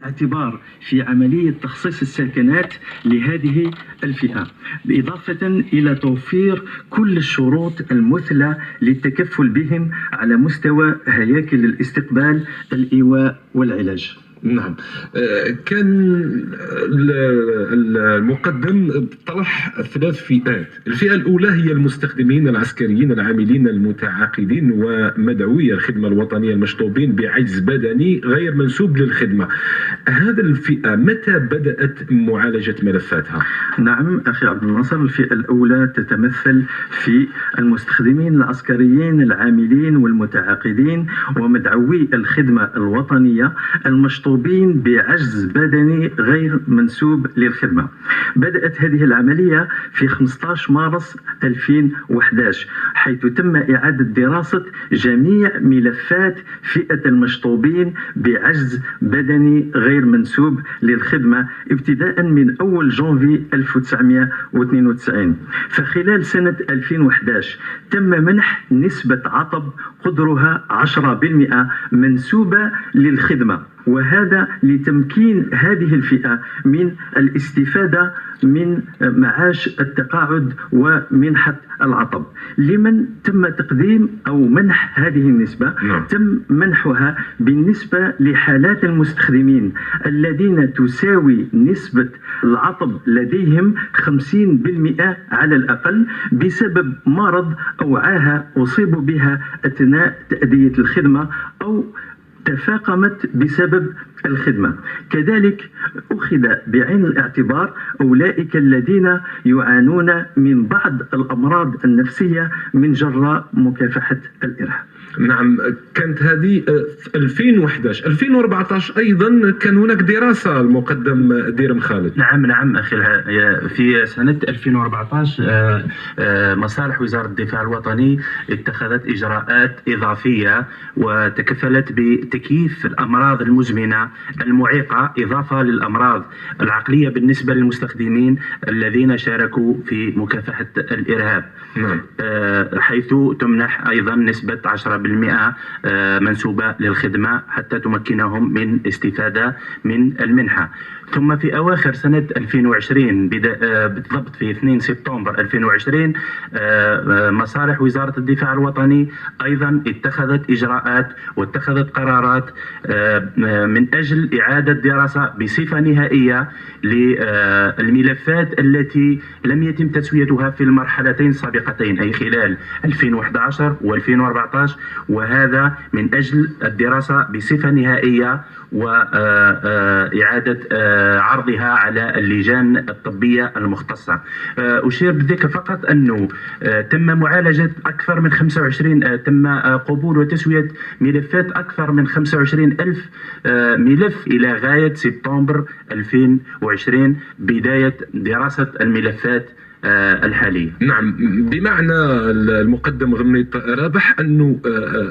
الاعتبار في عملية تخصيص السكنات لهذه الفئة، إضافة إلى توفير كل الشروط المثلى للتكفل بهم على مستوى هياكل الاستقبال، الإيواء والعلاج. نعم. كان المقدم طرح 3 فئات. الفئة الأولى هي المستخدمين العسكريين العاملين المتعاقدين ومدعوي الخدمة الوطنية المشطوبين بعجز بدني غير منسوب للخدمة. هذه الفئة متى بدأت معالجة ملفاتها؟ نعم أخي عبد الناصر، الفئة الأولى تتمثل في المستخدمين العسكريين العاملين والمتعاقدين ومدعوي الخدمة الوطنية المشطوبين بعجز بدني غير منسوب للخدمة. بدأت هذه العملية في 15 مارس 2011، حيث تم إعادة دراسة جميع ملفات فئة المشطوبين بعجز بدني غير منسوب للخدمة ابتداء من أول جانفي 1992. فخلال سنة 2011 تم منح نسبة عطب قدرها 10% منسوبة للخدمة، وهذا لتمكين هذه الفئة من الاستفادة من معاش التقاعد ومنحة العطب. لمن تم تقديم أو منح هذه النسبة؟ تم منحها بالنسبة لحالات المستخدمين الذين تساوي نسبة العطب لديهم 50% على الأقل بسبب مرض أو عاهة أصيبوا بها أثناء تأدية الخدمة أو تفاقمت بسبب الخدمة. كذلك أخذ بعين الاعتبار أولئك الذين يعانون من بعض الأمراض النفسية من جراء مكافحة الإرهاب. نعم، كانت هذه 2011. 2014 أيضا كان هناك دراسة المقدم ديرم خالد. نعم أخي، في سنة 2014 مصالح وزارة الدفاع الوطني اتخذت إجراءات إضافية وتكفلت بتكييف الأمراض المزمنة المعيقة إضافة للأمراض العقلية بالنسبة للمستخدمين الذين شاركوا في مكافحة الإرهاب. حيث تمنح أيضا نسبة 10% منسوبة للخدمة حتى تمكنهم من استفادة من المنحة. ثم في أواخر سنة 2020 بالضبط في 2 سبتمبر 2020 مصالح وزارة الدفاع الوطني أيضا اتخذت إجراءات واتخذت قرارات من أجل إعادة دراسة بصفة نهائية للملفات التي لم يتم تسويتها في المرحلتين السابقتين، أي خلال 2011 و2014، وهذا من أجل الدراسة بصفة نهائية وإعادة عرضها على اللجان الطبية المختصة. أشير بالذكر فقط أنه تم معالجة أكثر من 25 تم قبول وتسوية ملفات أكثر من 25 ألف ملف إلى غاية سبتمبر 2020 بداية دراسة الملفات الحالية. نعم، بمعنى المقدم غميط رابح أنه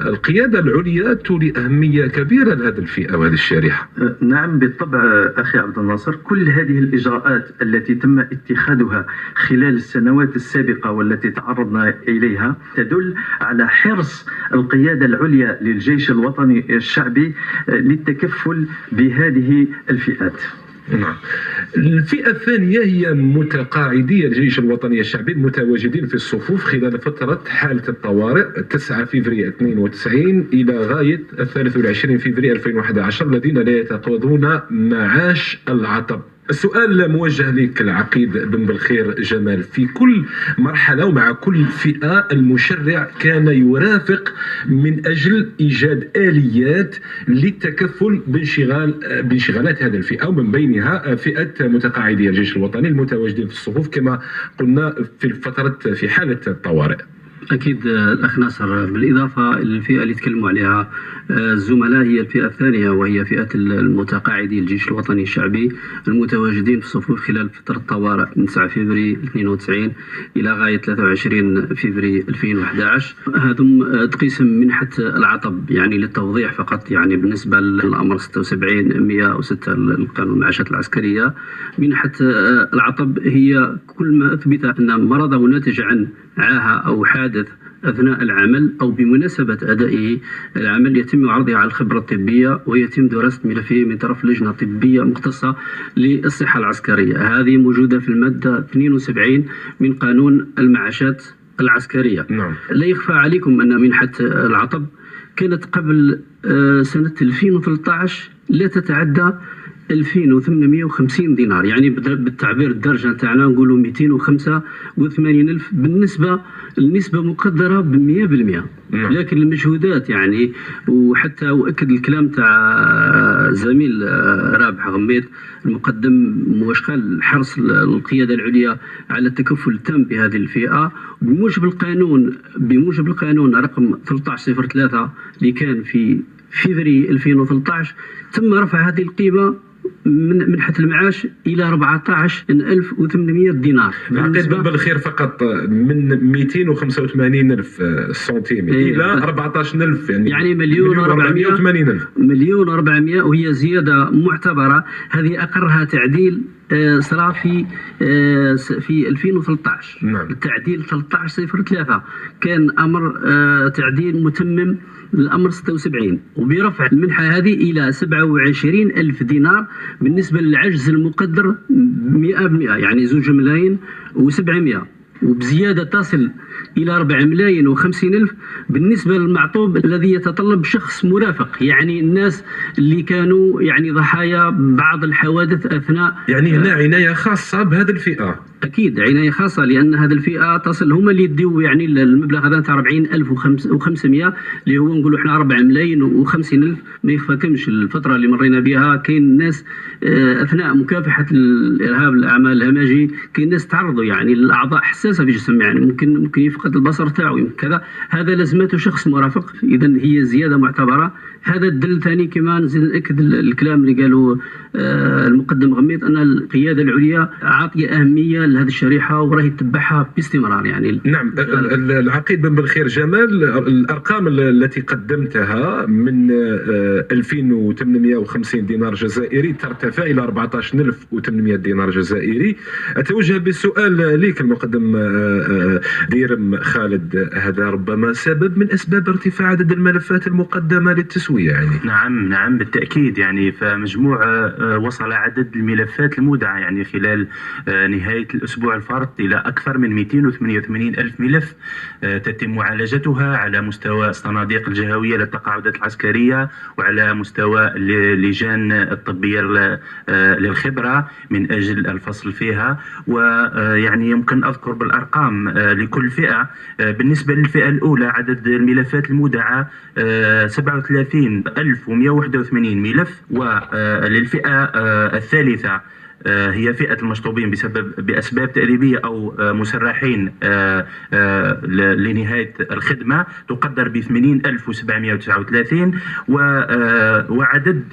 القيادة العليا تولي أهمية كبيرة لهذه الفئة وهذه الشريحة. نعم بالطبع أخي عبد الناصر، كل هذه الإجراءات التي تم اتخاذها خلال السنوات السابقة والتي تعرضنا إليها تدل على حرص القيادة العليا للجيش الوطني الشعبي للتكفل بهذه الفئات. نعم. الفئة الثانية هي متقاعدي الجيش الوطني الشعبي المتواجدين في الصفوف خلال فترة حالة الطوارئ 9 فبراير 92 إلى غاية 23 فبراير 2011 الذين لا يتقاضون معاش العطب. السؤال موجه لك العقيد بن بالخير جمال، في كل مرحلة ومع كل فئة المشرع كان يرافق من أجل إيجاد آليات للتكفل بانشغالات هذه الفئة، ومن بينها فئة متقاعدي الجيش الوطني المتواجدين في الصفوف كما قلنا في حالة الطوارئ. أكيد الأخ ناصر، بالإضافة للفئة اللي تكلموا عليها الزملاء هي الفئة الثانية وهي فئة المتقاعدي الجيش الوطني الشعبي المتواجدين في الصفوف خلال فترة الطوارئ من 9 فبراير 92 إلى غاية 23 فبراير 2011. هذم تقسم منحة العطب، يعني للتوضيح فقط، يعني بالنسبة للأمر 76-106 القانون المعاشات العسكرية، منحة العطب هي كل ما أثبت أن مرضه ناتج عن عاهة أو حادث أثناء العمل أو بمناسبة أدائه العمل يتم عرضه على الخبرة الطبية ويتم دراسة ملفه من طرف لجنة طبية مختصة للصحة العسكرية. هذه موجودة في المادة 72 من قانون المعاشات العسكرية. نعم. لا يخفى عليكم أن منحة العطب كانت قبل سنة 2013 لا تتعدى 2850 دينار، يعني بالتعبير الدرجة نتاعنا نقولوا 285 ألف، بالنسبة النسبة مقدرة ب100%. لكن المجهودات يعني، وحتى أؤكد الكلام تاع زميل رابح غميد المقدم واش قال، حرص القيادة العليا على التكفل التام بهذه الفئة بموجب القانون رقم 1303 اللي كان في فبراير 2013 تم رفع هذه القيمة من منحة المعاش إلى 14,800 دينار. العقيد بالخير فقط من 285 ألف سنتيم إلى 14,000، يعني مليون و480 ألف، وهي زيادة معتبرة. هذه أقرها تعديل صار في 2013. نعم. التعديل 1303 كان أمر تعديل متمم الأمر 76، وبرفع المنحة هذه إلى 27 ألف دينار بالنسبة للعجز المقدر 100%، يعني 2,700,000، وبزيادة تصل إلى 4,50,000 بالنسبة للمعطوب الذي يتطلب شخص مرافق، يعني الناس اللي كانوا يعني ضحايا بعض الحوادث أثناء، يعني هنا عناية خاصة بهذه الفئة. أكيد عناية خاصة، لأن هذه الفئة تصل هما اللي يديو يعني المبلغ هذا تاع 40,500 اللي هو نقولوا احنا 4,50,000. ما يخفاكمش الفترة اللي مرينا بها كاين ناس أثناء مكافحة الإرهاب الأعمال الهمجي كاين ناس تعرضوا يعني الأعضاء حساسة في جسم، يعني ممكن يفقد البصر تاعو كذا، هذا لازمته شخص مرافق. إذا هي زيادة معتبرة. هذا الدليل ثاني كما نزيد نأكد الكلام اللي قالوا المقدم غميض أن القيادة العليا عاطية أهمية لهذه الشريحة وراهي تتبعها باستمرار. يعني نعم. العقيد بن بالخير جمال، الأرقام التي قدمتها من 2,850 دينار جزائري ترتفع إلى 14,800 دينار جزائري. أتوجه بالسؤال لك المقدم ديرم خالد، هذا ربما سبب من أسباب ارتفاع عدد الملفات المقدمة للتسوية يعني. نعم بالتأكيد. يعني فمجموع وصل عدد الملفات المودعة يعني خلال نهاية الأسبوع الفارط إلى أكثر من 288 ألف ملف تتم معالجتها على مستوى الصناديق الجهوية للتقاعدات العسكرية وعلى مستوى اللجان الطبية للخبرة من أجل الفصل فيها. ويعني يمكن أذكر بالأرقام لكل فئة. بالنسبة للفئة الأولى عدد الملفات المودعة 37,181 ملف، وللفئة الثالثة هي فئة المشطوبين بأسباب تأديبية أو مسرحين لنهاية الخدمة تقدر ب 80,739، وعدد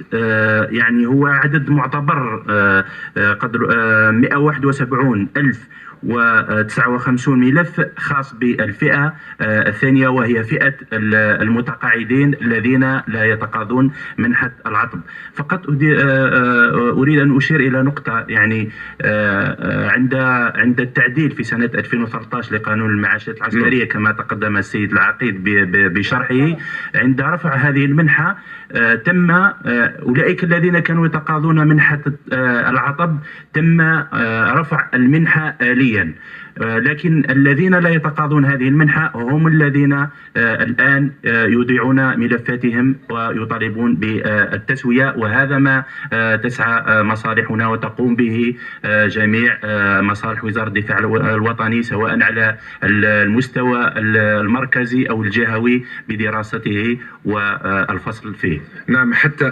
يعني هو عدد معتبر قدر 171,059 ملف خاص بالفئة الثانية، وهي فئة المتقاعدين الذين لا يتقاضون منحة العطب. فقط أريد أن أشير إلى نقطة، يعني عند التعديل في سنة 2013 لقانون المعاشات العسكرية كما تقدم السيد العقيد بشرحه، عند رفع هذه المنحة تم أولئك الذين كانوا يتقاضون منحة العطب تم رفع المنحة آليا، لكن الذين لا يتقاضون هذه المنحة هم الذين الآن يودعون ملفاتهم ويطالبون بالتسوية، وهذا ما تسعى مصالحنا وتقوم به جميع مصالح وزارة الدفاع الوطني سواء على المستوى المركزي أو الجهوي بدراسته والفصل فيه. نعم. حتى